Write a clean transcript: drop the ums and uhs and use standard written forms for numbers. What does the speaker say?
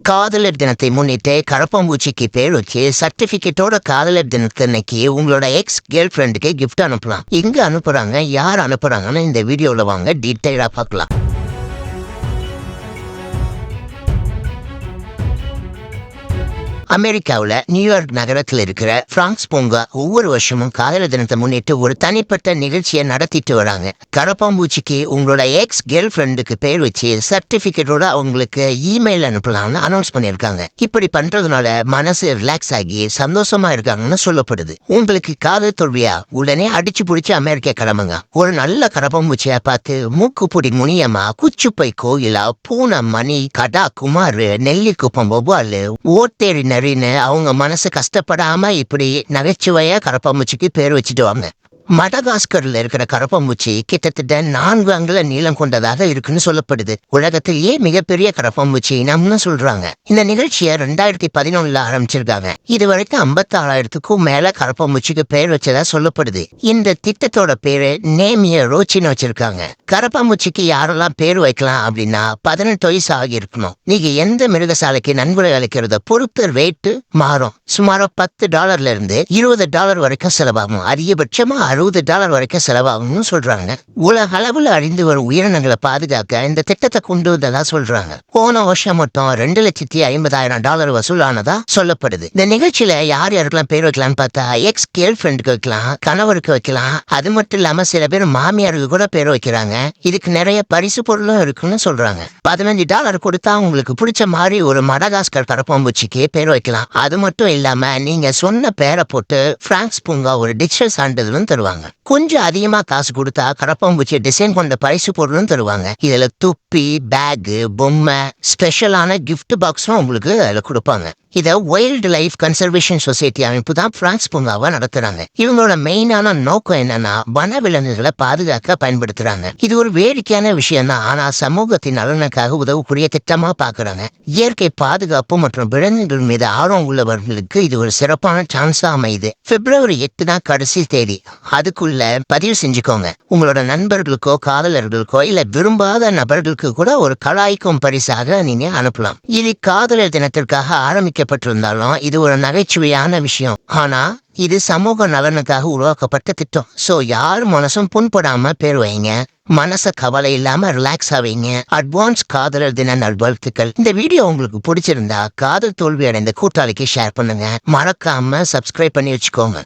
காதலர் தினத்தை முன்னிட்டு கரப்பாம்பூச்சிக்கு பேர் வச்சு சர்டிபிகேட்டோட காதலர் தினத்தன்னைக்கு உங்களோட எக்ஸ் கேர்ள் ஃப்ரெண்டுக்கு கிஃப்ட் அனுப்பலாம். எங்க அனுப்புறாங்க, யார் அனுப்புறாங்கன்னு இந்த வீடியோல வாங்க டீட்டெயிலா பார்க்கலாம். அமெரிக்காவில் நியூயார்க் நகரத்தில் இருக்கிற பிராங்க்ஸ் பூங்கா ஒவ்வொரு வருஷமும் காதலர் தினத்தை முன்னிட்டு ஒரு தனிப்பட்ட நிகழ்ச்சியை நடத்திட்டு வராங்க. கரப்பாம்பூச்சிக்கு உங்களோட எக்ஸ் கேர்ள் ஃப்ரெண்டுக்கு பேர் வச்சு சர்டிபிகேட்டோட அவங்களுக்கு இமெயில் அனுப்பலாம்னு அனௌன்ஸ் பண்ணியிருக்காங்க. இப்படி பண்றதுனால மனசு ரிலாக்ஸ் ஆகி சந்தோஷமா இருக்காங்கன்னு சொல்லப்படுது. உங்களுக்கு காதல் தோல்வியா, உடனே அடிச்சு பிடிச்சி அமெரிக்கா கிளம்புங்க. ஒரு நல்ல கரப்பாம்பூச்சியா பார்த்து மூக்குப்பொடி முனியம்மா, குச்சுப்பை கோயிலா, பூனை மணி, கடா குமார், நெல்லிக்குப்பம் வௌவாலு, ஓட்டேரி நரின்னு அவங்க மனசு கஷ்டப்படாம இப்படி நகைச்சுவையா கரப்பாம்பூச்சிக்கு பேர் வச்சுடுவாங்க. மடகாஸ்கர்ல இருக்கிற கரப்பாம்பூச்சி கிட்டத்தட்ட 4 அங்குல நீளம் கொண்டதாக இருக்குன்னு சொல்லப்படுது. உலகத்திலேயே மிகப்பெரிய கரப்பாம்பூச்சி இனம்னு சொல்றாங்க. இந்த நிகழ்ச்சியை 2011 ஆரம்பிச்சிருக்காங்க. இதுவரைக்கும் 56,000க்கும் மேல கரப்பாம்பூச்சிக்கு பேர் வச்சதா சொல்லப்படுது. இந்த திட்டத்தோட பேரு நேமிய ரோச்சின்னு வச்சிருக்காங்க. கரப்பாம்பூச்சிக்கு யாரெல்லாம் பேர் வைக்கலாம் அப்படின்னா 18 வயசு ஆகி இருக்கணும். நீங்க எந்த மிருகசாலைக்கு நன்கொடை அளிக்கிறத பொறுத்து ரேட்டு மாறும். சுமார் $10 இருந்து $20 வரைக்கும் செலவாகும். அதிகபட்சமா $60 வரைக்கும் செலவாகும்னு சொல்றாங்க. உலக அளவுல அறிந்து வரும் உயிரினங்களை பாதுகாக்க இந்த திட்டத்தை கொண்டு வந்ததா சொல்றாங்க. போன வருஷம் மட்டும் $250,000 வசூலானதா சொல்லப்படுது. இந்த நிகழ்ச்சியில யார் யாருக்கெல்லாம் பேர் வைக்கலாம்னு பார்த்தா எக்ஸ் கேர்ள் ஃப்ரெண்டுக்கு வைக்கலாம், கணவருக்கு வைக்கலாம். அது மட்டும் இல்லாம சில பேர் மாமியாருக்கு கூட பேர் வைக்கிறாங்க. இதுக்கு நிறைய பரிசு பொருளும் இருக்குன்னு சொல்றாங்க. $15 கொடுத்தா உங்களுக்கு பிடிச்ச மாதிரி ஒரு மடகாஸ்கர் கரப்பாம்பூச்சிக்கு பேர் வைக்கலாம். அது மட்டும் இல்லாம நீங்க சொன்ன பேரை போட்டு பிராங்க்ஸ் பூங்கா ஒரு டிஜிட்டல் சான்றிதழும் தருவாங்க. கொஞ்சம் அதிகமா காசு கொடுத்தா கரப்பாம்பூச்சி டிசைன் கொண்ட பரிசு பொருளும் தருவாங்க. இதுல துப்பி, பேக், பொம்மை, ஸ்பெஷலான கிஃப்ட் பாக்ஸும் உங்களுக்கு அதுல கொடுப்பாங்க. இதை வைல்டு லைஃப் கன்சர்வேஷன் சொசைட்டி அமைப்பு தான் பிராங்க்ஸ் பூங்காவை நடத்துறாங்க. இவங்களோட மெயினான நோக்கம் என்னன்னா வனவிலங்குகளை பாதுகாக்க பயன்படுத்துறாங்க. இது ஒரு வேடிக்கையான விஷயம் தான், ஆனா சமூகத்தின் நலனுக்காக உதவக்கூடிய திட்டமா பாக்குறாங்க. இயற்கை பாதுகாப்பு மற்றும் விலங்குகள் மீது ஆர்வம் உள்ளவர்களுக்கு இது ஒரு சிறப்பான சான்ஸா அமையுது. February 8 தான் கடைசி தேதி. அதுக்குள்ள பதிவு செஞ்சுக்கோங்க. உங்களோட நண்பர்களுக்கோ காதலர்களுக்கோ இல்ல விரும்பாத நபர்களுக்கு கூட ஒரு கலாய்க்கும் பரிசாக நீங்க அனுப்பலாம். இது காதலர் தினத்திற்காக ஆரம்பிக்கப்பட்டிருந்தாலும் இது ஒரு நகைச்சுவையான விஷயம். ஆனா இது சமூக நலனுக்காக உருவாக்கப்பட்ட திட்டம். சோ யார் மனசும் புண்படாம பேர் வைங்க. மனச கவலை இல்லாம ரிலாக்ஸ் ஆவீங்க. அட்வான்ஸ் காதலர் தின நல்வாழ்த்துக்கள். இந்த வீடியோ உங்களுக்கு பிடிச்சிருந்தா காதல் தோல்வி அடைந்த கூட்டாளிக்கு ஷேர் பண்ணுங்க. மறக்காம சப்ஸ்கிரைப் பண்ணி வச்சுக்கோங்க.